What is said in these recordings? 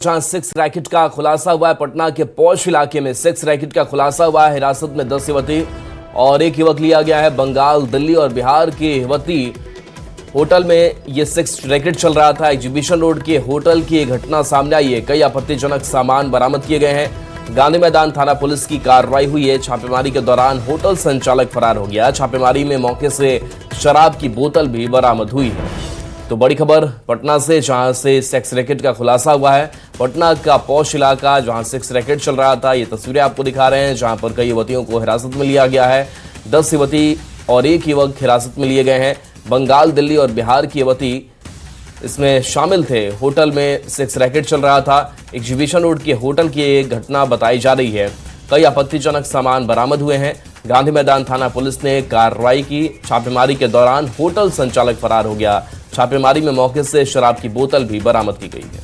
जहां sex racket का खुलासा हुआ है। पटना के पौष इलाके में सेक्स रैकेट का खुलासा हुआ है। हिरासत में 10 युवती और एक युवक लिया गया है। बंगाल, दिल्ली और बिहार की युवती होटल में यह सेक्स रैकेट चल रहा था। एग्जीबिशन रोड के होटल की यह घटना सामने आई है। कई आपत्तिजनक सामान बरामद किए गए हैं। गांधी मैदान थाना पुलिस की कार्रवाई हुई है। छापेमारी के दौरान होटल संचालक फरार हो गया। छापेमारी में मौके से शराब की बोतल भी बरामद हुई है। तो बड़ी खबर पटना से, जहां से सेक्स रैकेट का खुलासा हुआ है। पटना का पौष इलाका जहां सेक्स रैकेट चल रहा था, ये तस्वीरें आपको दिखा रहे हैं, जहां पर कई युवतियों को हिरासत में लिया गया है। 10 युवती और एक युवक हिरासत में लिए गए हैं। बंगाल, दिल्ली और बिहार की युवती इसमें शामिल थे। होटल में सेक्स रैकेट चल रहा था। एग्जीबिशन रोड के होटल की एक घटना बताई जा रही है। कई आपत्तिजनक सामान बरामद हुए हैं। गांधी मैदान थाना पुलिस ने कार्रवाई की। छापेमारी के दौरान होटल संचालक फरार हो गया। छापेमारी में मौके से शराब की बोतल भी बरामद की गई है।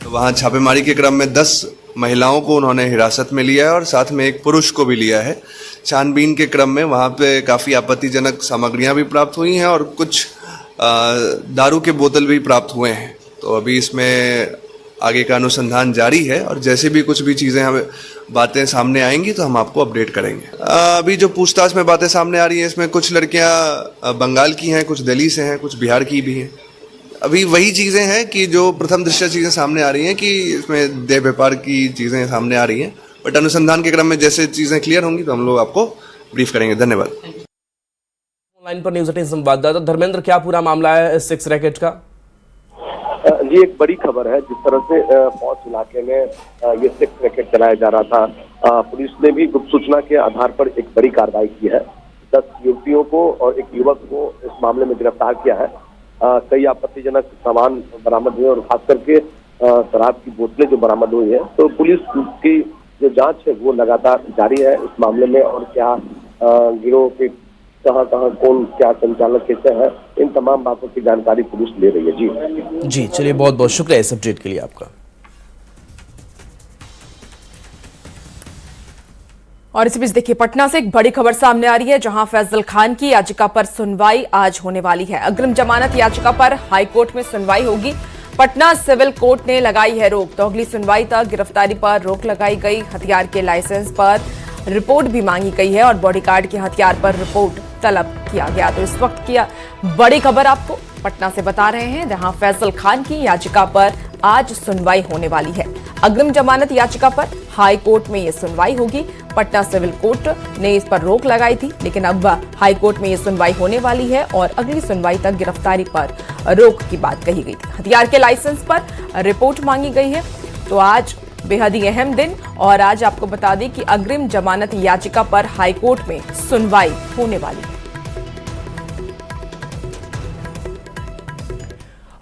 तो वहां छापेमारी के क्रम में 10 महिलाओं को उन्होंने हिरासत में लिया है और साथ में एक पुरुष को भी लिया है। छानबीन के क्रम में वहां पे काफ़ी आपत्तिजनक सामग्रियां भी प्राप्त हुई हैं और कुछ दारू के बोतल भी प्राप्त हुए हैं। तो अभी इसमें आगे का अनुसंधान जारी है और जैसे भी कुछ भी चीज़ें हमें बातें सामने आएंगी तो हम आपको अपडेट करेंगे। अभी जो पूछताछ में बातें सामने आ रही हैं, इसमें कुछ लड़कियां बंगाल की हैं, कुछ दिल्ली से हैं, कुछ बिहार की भी हैं। अभी वही चीज़ें हैं कि जो प्रथम दृष्टया चीज़ें सामने आ रही हैं कि इसमें देह व्यापार की चीज़ें सामने आ रही हैं। बट अनुसंधान के क्रम में जैसे चीज़ें क्लियर होंगी तो हम लोग आपको ब्रीफ करेंगे। धन्यवाद। ऑनलाइन पर न्यूज 18 संवाददाता धर्मेंद्र, क्या पूरा मामला है सेक्स रैकेट का? ये एक बड़ी खबर है। जिस तरह से पौष इलाके में ये सेक्स रैकेट चलाया जा रहा था, पुलिस ने भी गुप्त सूचना के आधार पर एक बड़ी कार्रवाई की है। 10 युवतियों को और एक युवक को इस मामले में गिरफ्तार किया है। कई आपत्तिजनक सामान बरामद हुए और खास करके शराब की बोतलें जो बरामद हुई है। तो पुलिस की जो जांच है वो लगातार जारी है इस मामले में। और क्या गिरोह के कहाँ कौन क्या संचालक कैसे है, इन तमाम बातों की जानकारी पुलिस ले रही है। जी चलिए, बहुत बहुत शुक्रिया इस अपडेट के लिए आपका। और इसी बीच देखिए, पटना से एक बड़ी खबर सामने आ रही है, जहां फैजल खान की याचिका पर सुनवाई आज होने वाली है। अग्रिम जमानत याचिका पर हाईकोर्ट में सुनवाई होगी। पटना सिविल कोर्ट ने लगाई है रोक, तो अगली सुनवाई तक गिरफ्तारी पर रोक लगाई गई। हथियार के लाइसेंस पर रिपोर्ट भी मांगी गई है और बॉडीगार्ड के हथियार पर रिपोर्ट तलब किया गया। तो इस वक्त की बड़ी खबर आपको पटना से बता रहे हैं, जहां फैजल खान की याचिका पर आज सुनवाई होने वाली है। अग्रिम जमानत याचिका पर हाई कोर्ट में यह सुनवाई होगी। पटना सिविल कोर्ट ने इस पर रोक लगाई थी, लेकिन अब हाई कोर्ट में यह सुनवाई होने वाली है और अगली सुनवाई तक गिरफ्तारी पर रोक की बात कही गई थी। हथियार के लाइसेंस पर रिपोर्ट मांगी गई है। तो आज बेहद ही अहम दिन, और आज आपको बता दें कि अग्रिम जमानत याचिका पर हाई कोर्ट में सुनवाई होने वाली है।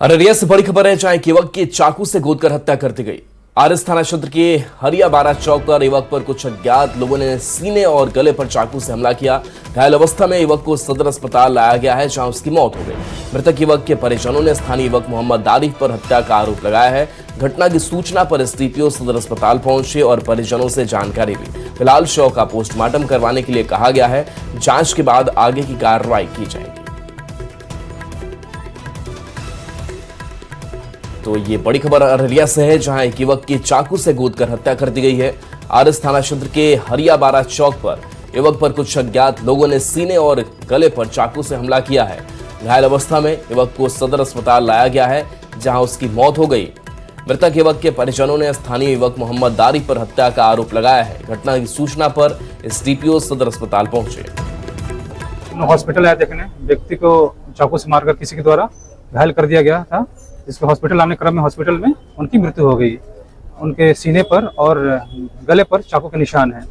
अररिया से बड़ी खबर है, जहां एक युवक की चाकू से गोदकर हत्या कर दी गई। आरएस थाना क्षेत्र के हरिया बारा चौक पर युवक पर कुछ अज्ञात लोगों ने सीने और गले पर चाकू से हमला किया। घायल अवस्था में युवक को सदर अस्पताल लाया गया है, जहां उसकी मौत हो गई। मृतक युवक के परिजनों ने स्थानीय युवक मोहम्मद आरिफ पर हत्या का आरोप लगाया है। घटना की सूचना पर एसडीपीओ सदर अस्पताल पहुंचे और परिजनों से जानकारी ली। फिलहाल शव का पोस्टमार्टम करवाने के लिए कहा गया है। जांच के बाद आगे की कार्रवाई की जाएगी। तो ये बड़ी खबर अररिया से है, जहां एक युवक की चाकू से गोदकर हत्या कर दी गई है। आरएस थाना क्षेत्र के हरिया बारा चौक पर युवक पर कुछ अज्ञात लोगों ने सीने और गले पर चाकू से हमला किया है। घायल अवस्था में युवक को सदर अस्पताल लाया गया है, जहां उसकी मौत हो गई। मृतक युवक के परिजनों ने स्थानीय युवक मोहम्मद आरिफ पर हत्या का आरोप लगाया है। घटना की सूचना पर एसडीपीओ सदर अस्पताल पहुंचे। हॉस्पिटल आया देखने, व्यक्ति को चाकू से मारकर किसी के द्वारा घायल कर दिया गया था। इसके हॉस्पिटल आने क्रम में हॉस्पिटल में उनकी मृत्यु हो गई। उनके सीने पर और गले पर चाकू के निशान हैं।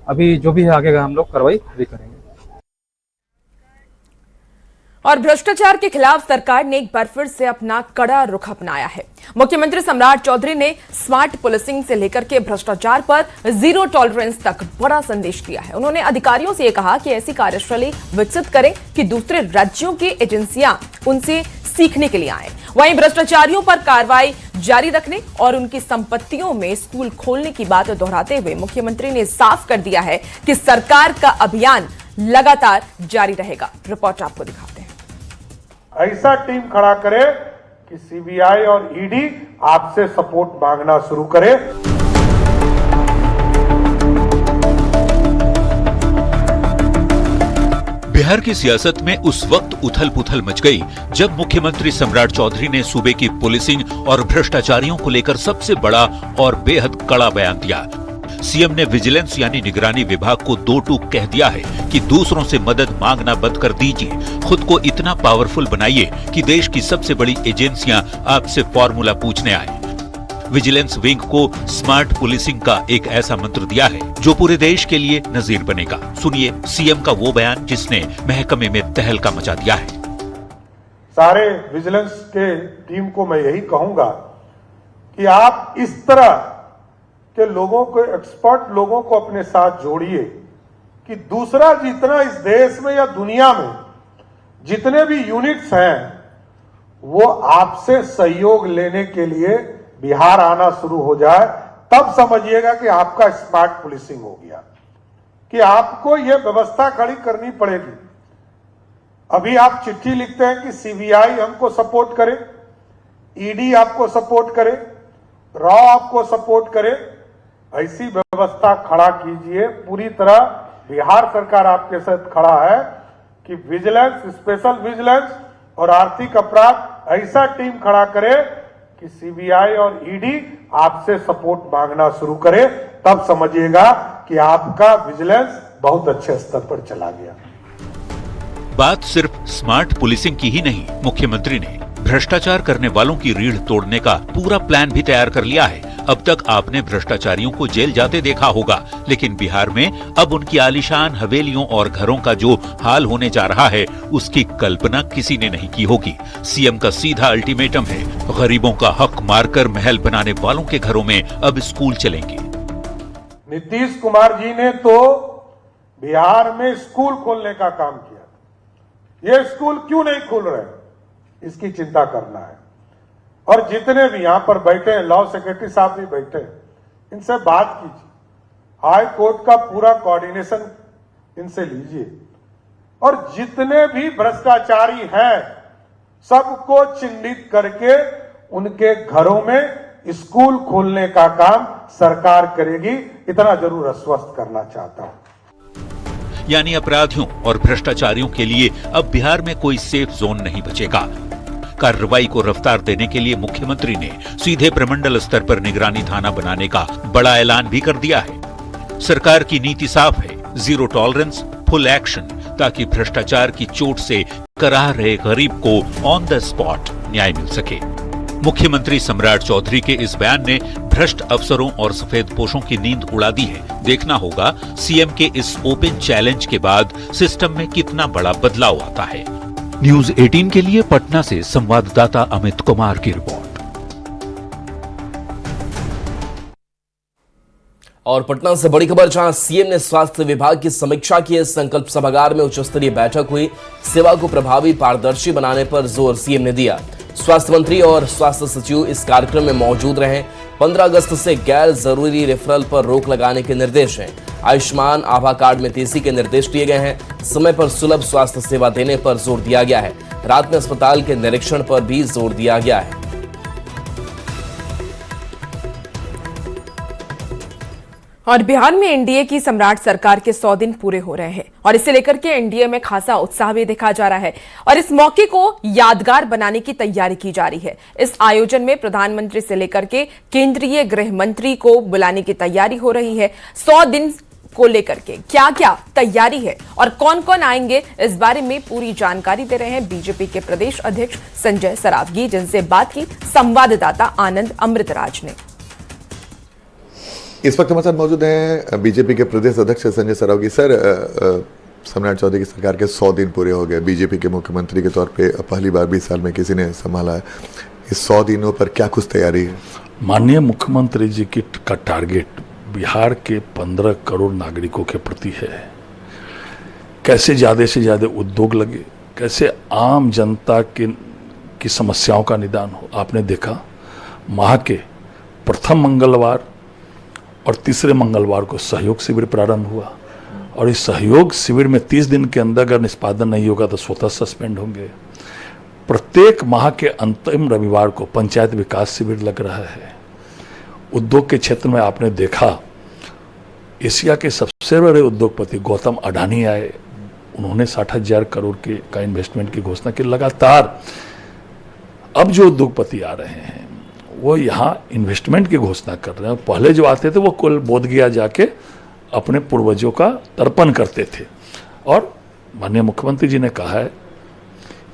अभी जो भी है आगे हम लोग कार्रवाई भी करेंगे। और भ्रष्टाचार के खिलाफ सरकार ने एक बार फिर से अपना कड़ा रुख अपनाया है। मुख्यमंत्री सम्राट चौधरी ने स्मार्ट पुलिसिंग से लेकर के भ्रष्टाचार पर जीरो टॉलरेंस तक बड़ा संदेश दिया है। उन्होंने अधिकारियों से कहा कि ऐसी कार्यशैली विकसित करें कि दूसरे राज्यों की एजेंसियां उनसे सीखने के लिए आए। वहीं भ्रष्टाचारियों पर कार्रवाई जारी रखने और उनकी संपत्तियों में स्कूल खोलने की बात दोहराते हुए मुख्यमंत्री ने साफ कर दिया है कि सरकार का अभियान लगातार जारी रहेगा। रिपोर्ट आपको दिखाते हैं। ऐसा टीम खड़ा करे कि सीबीआई और ईडी आपसे सपोर्ट मांगना शुरू करे। बिहार की सियासत में उस वक्त उथल पुथल मच गई जब मुख्यमंत्री सम्राट चौधरी ने सूबे की पुलिसिंग और भ्रष्टाचारियों को लेकर सबसे बड़ा और बेहद कड़ा बयान दिया। सीएम ने विजिलेंस यानी निगरानी विभाग को दो टूक कह दिया है कि दूसरों से मदद मांगना बंद कर दीजिए, खुद को इतना पावरफुल बनाइए कि देश की सबसे बड़ी एजेंसियां आपसे फॉर्मूला पूछने आए। विजिलेंस विंग को स्मार्ट पुलिसिंग का एक ऐसा मंत्र दिया है जो पूरे देश के लिए नजीर बनेगा। सुनिए सीएम का वो बयान जिसने महकमे में तहलका मचा दिया है। सारे विजिलेंस के टीम को मैं यही कहूंगा कि आप इस तरह के लोगों को, एक्सपर्ट लोगों को अपने साथ जोड़िए कि दूसरा जितना इस देश में या दुनिया में जितने भी यूनिट्स हैं वो आपसे सहयोग लेने के लिए बिहार आना शुरू हो जाए, तब समझिएगा कि आपका स्मार्ट पुलिसिंग हो गया, कि आपको यह व्यवस्था खड़ी करनी पड़ेगी। अभी आप चिट्ठी लिखते हैं कि सीबीआई हमको सपोर्ट करे, ईडी आपको सपोर्ट करे, रॉ आपको सपोर्ट करे। ऐसी व्यवस्था खड़ा कीजिए। पूरी तरह बिहार सरकार आपके साथ खड़ा है कि विजिलेंस, स्पेशल विजिलेंस और आर्थिक अपराध ऐसा टीम खड़ा करे कि सीबीआई और ईडी आपसे सपोर्ट मांगना शुरू करे, तब समझिएगा कि आपका विजिलेंस बहुत अच्छे स्तर पर चला गया। बात सिर्फ स्मार्ट पुलिसिंग की ही नहीं, मुख्यमंत्री ने भ्रष्टाचार करने वालों की रीढ़ तोड़ने का पूरा प्लान भी तैयार कर लिया है। अब तक आपने भ्रष्टाचारियों को जेल जाते देखा होगा, लेकिन बिहार में अब उनकी आलीशान हवेलियों और घरों का जो हाल होने जा रहा है उसकी कल्पना किसी ने नहीं की होगी। सीएम का सीधा अल्टीमेटम है, गरीबों का हक मारकर महल बनाने वालों के घरों में अब स्कूल चलेंगे। नीतीश कुमार जी ने तो बिहार में स्कूल खोलने का काम किया। ये स्कूल क्यों नहीं खुल रहे, इसकी चिंता करना है। और जितने भी यहां पर बैठे हैं, लॉ सेक्रेटरी साहब भी बैठे हैं, इनसे बात कीजिए। हाई कोर्ट का पूरा कोऑर्डिनेशन इनसे लीजिए और जितने भी भ्रष्टाचारी हैं सबको चिन्हित करके उनके घरों में स्कूल खोलने का काम सरकार करेगी। इतना जरूर आश्वस्त करना चाहता हूं। यानी अपराधियों और भ्रष्टाचारियों के लिए अब बिहार में कोई सेफ जोन नहीं बचेगा। कार्रवाई को रफ्तार देने के लिए मुख्यमंत्री ने सीधे प्रमंडल स्तर पर निगरानी थाना बनाने का बड़ा ऐलान भी कर दिया है। सरकार की नीति साफ है, जीरो टॉलरेंस, फुल एक्शन, ताकि भ्रष्टाचार की चोट से कराह रहे गरीब को ऑन द स्पॉट न्याय मिल सके। मुख्यमंत्री सम्राट चौधरी के इस बयान ने भ्रष्ट अफसरों और सफेद पोशों की नींद उड़ा दी है। देखना होगा सीएम के इस ओपन चैलेंज के बाद सिस्टम में कितना बड़ा बदलाव आता है। न्यूज 18 के लिए पटना से संवाददाता अमित कुमार की रिपोर्ट। और पटना से बड़ी खबर, जहां सीएम ने स्वास्थ्य विभाग की समीक्षा की। संकल्प सभागार में उच्च स्तरीय बैठक हुई। सेवा को प्रभावी पारदर्शी बनाने पर जोर सीएम ने दिया। स्वास्थ्य मंत्री और स्वास्थ्य सचिव इस कार्यक्रम में मौजूद रहे। 15 अगस्त से गैर जरूरी रेफरल पर रोक लगाने के निर्देश हैं। आयुष्मान आभा कार्ड में तेजी के निर्देश दिए गए हैं। समय पर सुलभ स्वास्थ्य सेवा देने पर जोर दिया गया है। रात में अस्पताल के निरीक्षण पर भी जोर दिया गया है। और बिहार में एनडीए की सम्राट सरकार के 100 दिन पूरे हो रहे हैं और इसे लेकर के एनडीए में खासा उत्साह भी देखा जा रहा है और इस मौके को यादगार बनाने की तैयारी की जा रही है। इस आयोजन में प्रधानमंत्री से लेकर के केंद्रीय गृह मंत्री को बुलाने की तैयारी हो रही है। 100 दिन को लेकर के क्या क्या तैयारी है और कौन कौन आएंगे, इस बारे में पूरी जानकारी दे रहे हैं बीजेपी के प्रदेश अध्यक्ष संजय सरावगी, जिनसे बात की संवाददाता आनंद अमृतराज ने। इस वक्त हमारे साथ मौजूद हैं बीजेपी के प्रदेश अध्यक्ष संजय सरावगी। सर, सम्राट चौधरी की सरकार के 100 दिन पूरे हो गए। बीजेपी के मुख्यमंत्री के तौर पे पहली बार 20 साल में किसी ने संभाला है। इस 100 दिनों पर क्या कुछ तैयारी है? माननीय मुख्यमंत्री जी का टारगेट बिहार के 15 करोड़ नागरिकों के प्रति है। कैसे ज़्यादा से ज़्यादा उद्योग लगे, कैसे आम जनता की समस्याओं का निदान हो। आपने देखा माह के प्रथम मंगलवार और तीसरे मंगलवार को सहयोग शिविर प्रारंभ हुआ और इस सहयोग शिविर में 30 दिन के अंदर अगर निष्पादन नहीं होगा तो स्वतः सस्पेंड होंगे। प्रत्येक माह के अंतिम रविवार को पंचायत विकास शिविर लग रहा है। उद्योग के क्षेत्र में आपने देखा, एशिया के सबसे बड़े उद्योगपति गौतम अडानी आए, उन्होंने 60,000 करोड़ का इन्वेस्टमेंट की घोषणा की। लगातार अब जो उद्योगपति आ रहे हैं वो यहाँ इन्वेस्टमेंट की घोषणा कर रहे हैं। पहले जो आते थे वो कुल बोधगया जाके अपने पूर्वजों का तर्पण करते थे। और माननीय मुख्यमंत्री जी ने कहा है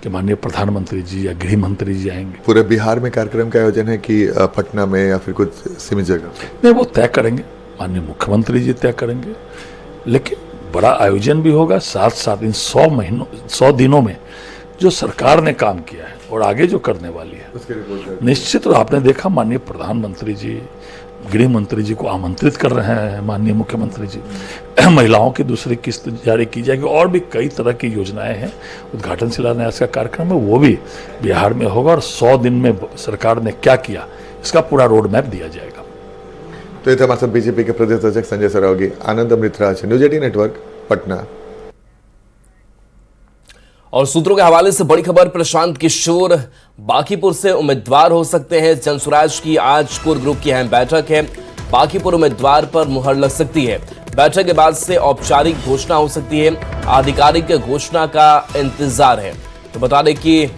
कि माननीय प्रधानमंत्री जी या गृह मंत्री जी आएंगे। पूरे बिहार में कार्यक्रम का आयोजन है कि पटना में या फिर कुछ सीमित जगह? नहीं, वो तय करेंगे, माननीय मुख्यमंत्री जी तय करेंगे। लेकिन बड़ा आयोजन भी होगा। साथ साथ इन 100 दिनों में जो सरकार ने काम किया है और आगे जो करने वाली है उसके रिपोर्ट निश्चित। आपने देखा माननीय प्रधानमंत्री जी गृह मंत्री जी को आमंत्रित कर रहे हैं, माननीय मुख्यमंत्री जी। महिलाओं की दूसरी किस्त जारी की जाएगी और भी कई तरह की योजनाएं हैं। उद्घाटन शिलान्यास का कार्यक्रम है, वो भी बिहार में होगा और 100 दिन में सरकार ने क्या किया इसका पूरा रोड मैप दिया जाएगा। तो ये थे हमारे साथ बीजेपी के प्रदेश अध्यक्ष संजय सरावगी। आनंद अमृतराज, न्यूज 18 नेटवर्क, पटना। और सूत्रों के हवाले से बड़ी खबर, प्रशांत किशोर बांकीपुर से उम्मीदवार हो सकते हैं। जनसुराज की आज कोर ग्रुप की अहम बैठक है। बांकीपुर उम्मीदवार पर मुहर लग सकती है। बैठक के बाद से औपचारिक घोषणा हो सकती है। आधिकारिक घोषणा का इंतजार है। तो बता दें कि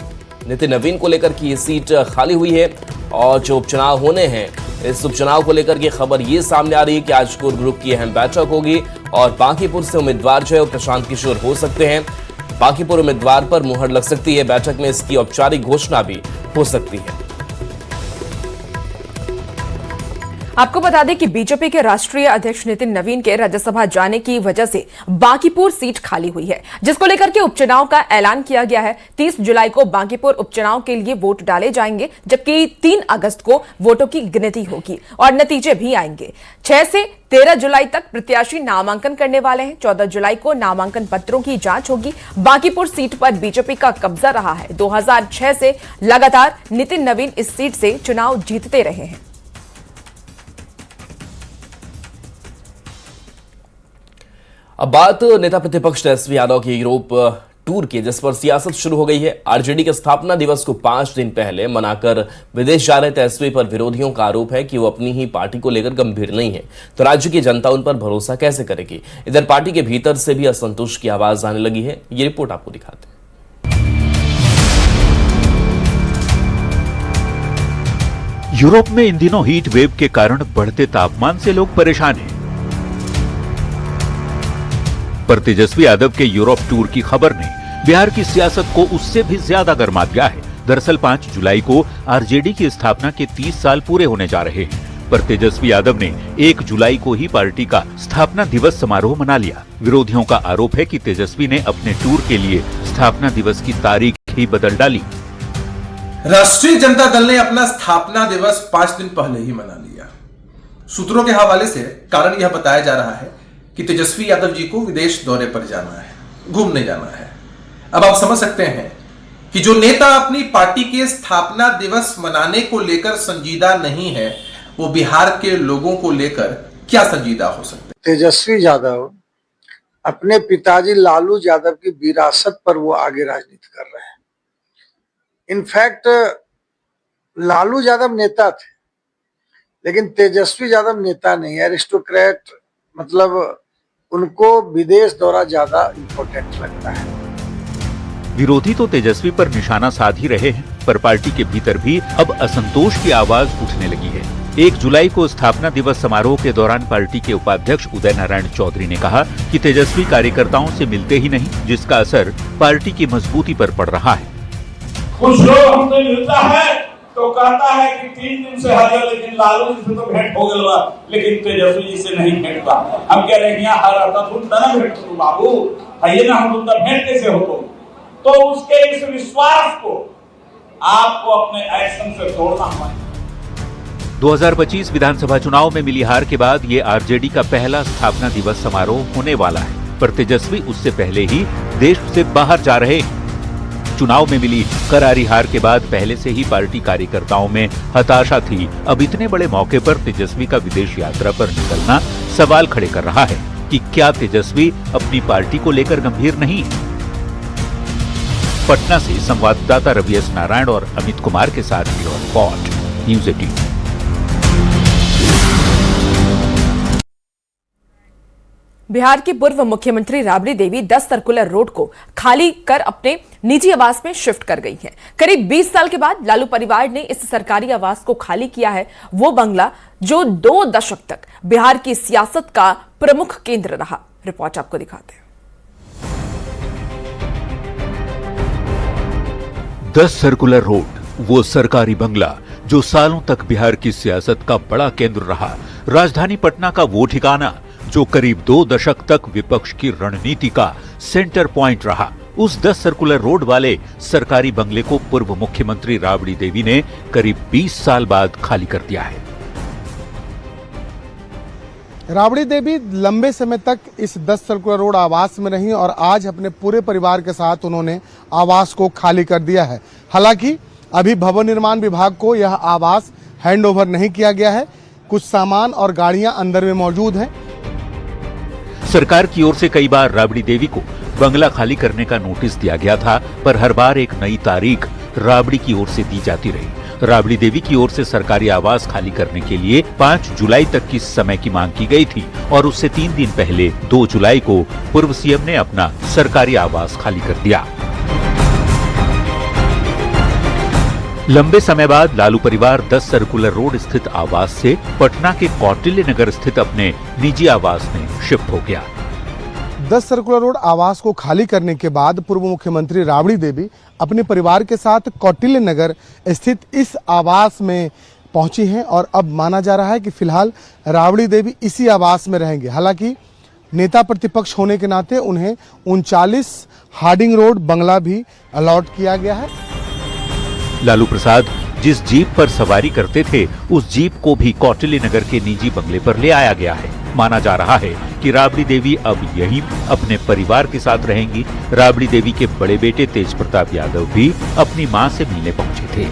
नितिन नवीन को लेकर की ये सीट खाली हुई है और जो उपचुनाव होने हैं, इस उपचुनाव को लेकर की खबर ये सामने आ रही है कि आज कोर ग्रुप की अहम बैठक होगी और बांकीपुर से उम्मीदवार जो है वो प्रशांत किशोर हो सकते हैं। बांकीपुर उम्मीदवार पर मुहर लग सकती है। बैठक में इसकी औपचारिक घोषणा भी हो सकती है। आपको बता दें कि बीजेपी के राष्ट्रीय अध्यक्ष नितिन नवीन के राज्यसभा जाने की वजह से बांकीपुर सीट खाली हुई है, जिसको लेकर के उपचुनाव का ऐलान किया गया है। 30 जुलाई को बांकीपुर उपचुनाव के लिए वोट डाले जाएंगे, जबकि 3 अगस्त को वोटों की गिनती होगी और नतीजे भी आएंगे। 6 से 13 जुलाई तक प्रत्याशी नामांकन करने वाले हैं। 14 जुलाई को नामांकन पत्रों की जांच होगी। बांकीपुर सीट पर बीजेपी का कब्जा रहा है। 2006 से लगातार नितिन नवीन इस सीट से चुनाव जीतते रहे हैं। अब बात नेता प्रतिपक्ष तेजस्वी यादव के यूरोप टूर की, जिस पर सियासत शुरू हो गई है। आरजेडी के स्थापना दिवस को 5 दिन पहले मनाकर विदेश जा रहे तेजस्वी पर विरोधियों का आरोप है कि वो अपनी ही पार्टी को लेकर गंभीर नहीं है, तो राज्य की जनता उन पर भरोसा कैसे करेगी। इधर पार्टी के भीतर से भी असंतोष की आवाज आने लगी है। ये रिपोर्ट आपको दिखाते हैं। यूरोप में इन दिनों हीट वेव के कारण बढ़ते तापमान से लोग परेशान हैं। पर तेजस्वी यादव के यूरोप टूर की खबर ने बिहार की सियासत को उससे भी ज्यादा गर्मा दिया है। दरअसल 5 जुलाई को आरजेडी की स्थापना के 30 साल पूरे होने जा रहे हैं, पर तेजस्वी यादव ने 1 जुलाई को ही पार्टी का स्थापना दिवस समारोह मना लिया। विरोधियों का आरोप है कि तेजस्वी ने अपने टूर के लिए स्थापना दिवस की तारीख ही बदल डाली। राष्ट्रीय जनता दल ने अपना स्थापना दिवस 5 दिन पहले ही मना लिया। सूत्रों के हवाले से कारण यह बताया जा रहा है कि तेजस्वी यादव जी को विदेश दौरे पर जाना है, घूमने जाना है। अब आप समझ सकते हैं कि जो नेता अपनी पार्टी के स्थापना दिवस मनाने को लेकर संजीदा नहीं है, वो बिहार के लोगों को लेकर क्या संजीदा हो सकते हैं। तेजस्वी यादव अपने पिताजी लालू यादव की विरासत पर वो आगे राजनीति कर रहे हैं। इनफैक्ट लालू यादव नेता थे, लेकिन तेजस्वी यादव नेता नहीं, एरिस्टोक्रेट, मतलब उनको विदेश दौरा ज्यादा इंपॉर्टेंट लगता है। विरोधी तो तेजस्वी पर निशाना साध ही रहे हैं, पर पार्टी के भीतर भी अब असंतोष की आवाज उठने लगी है। 1 जुलाई को स्थापना दिवस समारोह के दौरान पार्टी के उपाध्यक्ष उदय नारायण चौधरी ने कहा कि तेजस्वी कार्यकर्ताओं से मिलते ही नहीं, जिसका असर पार्टी की मजबूती पर पड़ रहा है। कुछ लोग हमसे मिलता है तो कहता है कि 3 दिन से हरिया, लेकिन लालू जी से तो भेंट हो गया, लेकिन तेजस्वी जी से नहीं भेंट हुआ। हम कह रहे हैं यहाँ हरा तुम तना भेंट हो बाबू, है ना, हम तुमका भेंट कैसे हो तो उसके इस विश्वास को आपको अपने एक्शन से तोड़ना होगा। 2025 विधानसभा चुनाव में मिली हार के बाद ये आरजेडी का पहला स्थापना दिवस समारोह होने वाला है, पर तेजस्वी उससे पहले ही देश से बाहर जा रहे हैं। चुनाव में मिली करारी हार के बाद पहले से ही पार्टी कार्यकर्ताओं में हताशा थी। अब इतने बड़े मौके पर तेजस्वी का विदेश यात्रा पर निकलना सवाल खड़े कर रहा है कि क्या तेजस्वी अपनी पार्टी को लेकर गंभीर नहीं है। पटना से संवाददाता रवि एस नारायण और अमित कुमार के साथ ब्यूरो रिपोर्ट, न्यूज 18। बिहार की पूर्व मुख्यमंत्री राबड़ी देवी 10 सर्कुलर रोड को खाली कर अपने निजी आवास में शिफ्ट कर गई हैं। करीब 20 साल के बाद लालू परिवार ने इस सरकारी आवास को खाली किया है, वो बंगला जो 2 दशक तक बिहार की सियासत का प्रमुख केंद्र रहा। रिपोर्ट आपको दिखाते हैं। 10 सर्कुलर रोड, वो सरकारी बंगला जो सालों तक बिहार की सियासत का बड़ा केंद्र रहा। राजधानी पटना का वो ठिकाना जो करीब 2 दशक तक विपक्ष की रणनीति का सेंटर पॉइंट रहा। उस 10 सर्कुलर रोड वाले सरकारी बंगले को पूर्व मुख्यमंत्री राबड़ी देवी ने करीब 20 साल बाद खाली कर दिया है। राबड़ी देवी लंबे समय तक इस 10 सर्कुलर रोड आवास में रही और आज अपने पूरे परिवार के साथ उन्होंने आवास को खाली कर दिया है। हालांकि अभी भवन निर्माण विभाग को यह आवास हैंडओवर नहीं किया गया है। कुछ सामान और गाड़ियां अंदर में मौजूद हैं। सरकार की ओर से कई बार राबड़ी देवी को बंगला खाली करने का नोटिस दिया गया था, पर हर बार एक नई तारीख राबड़ी की ओर से दी जाती रही। राबड़ी देवी की ओर से सरकारी आवास खाली करने के लिए 5 जुलाई तक की समय की मांग की गई थी और उससे 3 दिन पहले 2 जुलाई को पूर्व सीएम ने अपना सरकारी आवास खाली कर दिया। लंबे समय बाद लालू परिवार 10 सर्कुलर रोड स्थित आवास से पटना के कौटिल्य नगर स्थित अपने निजी आवास में शिफ्ट हो गया। 10 सर्कुलर रोड आवास को खाली करने के बाद पूर्व मुख्यमंत्री राबड़ी देवी अपने परिवार के साथ कौटिल्य नगर स्थित इस आवास में पहुंची हैं और अब माना जा रहा है कि फिलहाल राबड़ी देवी इसी आवास में रहेंगे। हालांकि नेता प्रतिपक्ष होने के नाते उन्हें 39 हार्डिंग रोड बंगला भी अलॉट किया गया है। लालू प्रसाद जिस जीप पर सवारी करते थे, उस जीप को भी कौटिल्य नगर के निजी बंगले पर ले आया गया है। माना जा रहा है कि राबड़ी देवी अब यहीं अपने परिवार के साथ रहेंगी। राबड़ी देवी के बड़े बेटे तेज प्रताप यादव भी अपनी मां से मिलने पहुंचे थे।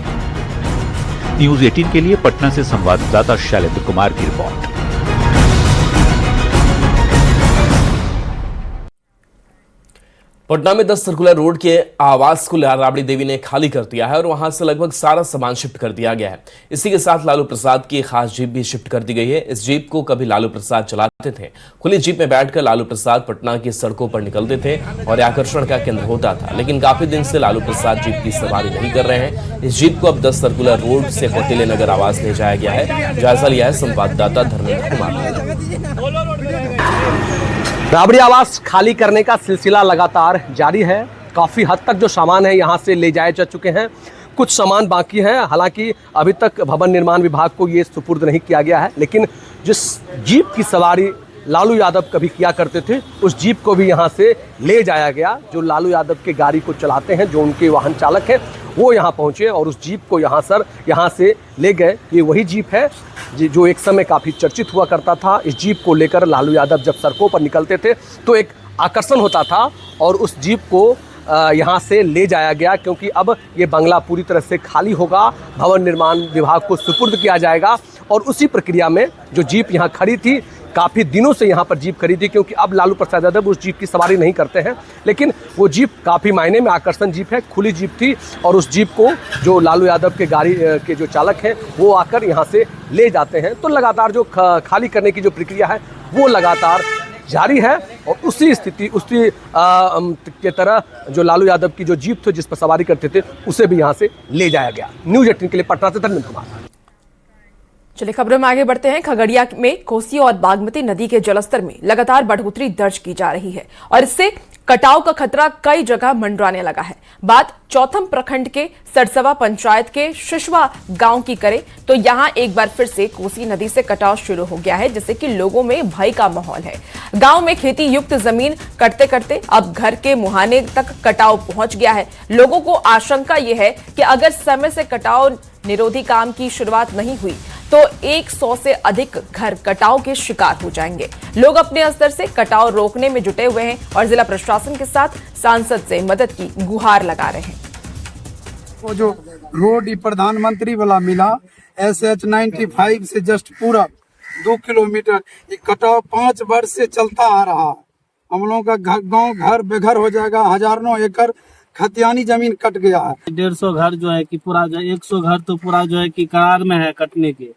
न्यूज 18 के लिए पटना से संवाददाता शैलेंद्र कुमार की रिपोर्ट। पटना में 10 सर्कुलर रोड के आवास को राबड़ी देवी ने खाली कर दिया है और वहां से लगभग सारा सामान शिफ्ट कर दिया गया है। इसी के साथ लालू प्रसाद की खास जीप भी शिफ्ट कर दी गई है। इस जीप को कभी लालू प्रसाद चलाते थे। खुली जीप में बैठकर लालू प्रसाद पटना की सड़कों पर निकलते थे और आकर्षण का केंद्र होता था। लेकिन काफी दिन से लालू प्रसाद जीप की सवारी नहीं कर रहे हैं। इस जीप को अब 10 सर्कुलर रोड से कौटिल्य नगर आवास ले जाया गया है। जायजा लिया है संवाददाता धर्मेंद्र कुमार ने। राबड़ी आवास खाली करने का सिलसिला लगातार जारी है। काफ़ी हद तक जो सामान है यहाँ से ले जाए जा चुके हैं, कुछ सामान बाकी हैं। हालांकि अभी तक भवन निर्माण विभाग को ये सुपुर्द नहीं किया गया है, लेकिन जिस जीप की सवारी लालू यादव कभी किया करते थे, उस जीप को भी यहाँ से ले जाया गया। जो लालू यादव के गाड़ी को चलाते हैं, जो उनके वाहन चालक हैं, वो यहाँ पहुँचे और उस जीप को यहाँ से ले गए। ये वही जीप है जो एक समय काफ़ी चर्चित हुआ करता था। इस जीप को लेकर लालू यादव जब सड़कों पर निकलते थे तो एक आकर्षण होता था और उस जीप को यहाँ से ले जाया गया, क्योंकि अब ये बंगला पूरी तरह से खाली होगा, भवन निर्माण विभाग को सुपुर्द किया जाएगा। और उसी प्रक्रिया में जो जीप यहाँ खड़ी थी, काफ़ी दिनों से यहाँ पर जीप खड़ी थी, क्योंकि अब लालू प्रसाद यादव उस जीप की सवारी नहीं करते हैं, लेकिन वो जीप काफ़ी मायने में आकर्षण जीप है, खुली जीप थी। और उस जीप को जो लालू यादव के गाड़ी के जो चालक हैं वो आकर यहाँ से ले जाते हैं। तो लगातार जो खाली करने की जो प्रक्रिया है वो लगातार जारी है और उसी के तरह जो लालू यादव की जो जीप थी जिस पर सवारी करते थे, उसे भी यहाँ से ले जाया गया। न्यूज 18 के लिए पटना से धर्मेंद्र कुमार। चलिए खबरों में आगे बढ़ते हैं। खगड़िया में कोसी और बागमती नदी के जलस्तर में लगातार बढ़ोतरी दर्ज की जा रही है और इससे कटाव का खतरा कई जगह मंडराने लगा है। बात चौथम प्रखंड के सरसवा पंचायत के शिशवा गांव की करें तो यहां एक बार फिर से कोसी नदी से कटाव शुरू हो गया है, जिससे कि लोगों में भय का माहौल है। गांव में खेती युक्त जमीन कटते करते अब घर के मुहाने तक कटाव पहुंच गया है। लोगों को आशंका यह है कि अगर समय से कटाव निरोधी काम की शुरुआत नहीं हुई तो 100 से अधिक घर कटाव के शिकार हो जाएंगे। लोग अपने स्तर से कटाव रोकने में जुटे हुए हैं और जिला प्रशासन के साथ सांसद से मदद की गुहार लगा रहे हैं। वो जो रोड प्रधानमंत्री वाला मिला SH 95 से जस्ट पूरा 2 किलोमीटर, ये कटाव 5 वर्ष से चलता आ रहा। हम लोगों का गांव घर बेघर हो जाएगा, हजारों एकड़ खतियानी जमीन कट गया है। 150 घर जो है कि पूरा जो 100 घर तो पूरा जो है कि करार में है कटने के,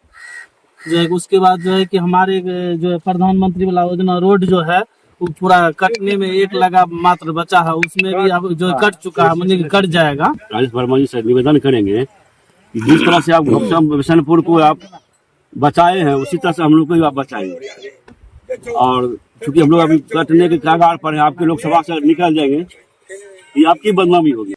जो है उसके बाद जो है कि हमारे जो है प्रधानमंत्री वाला योजना रोड जो है वो पूरा कटने में एक लगा मात्र बचा है, उसमें भी अब जो कट चुका है, मतलब कि कट जाएगा। राजेश वर्मा जी से निवेदन करेंगे कि जिस तरह से आप बिशनपुर को आप बचाए हैं उसी तरह से हम लोग को भी आप बचाएंगे। और चूंकि हम लोग अभी कटने के कगार पर हैं, आपके लोकसभा से निकल जाएंगे, ये आपकी बदनामी होगी।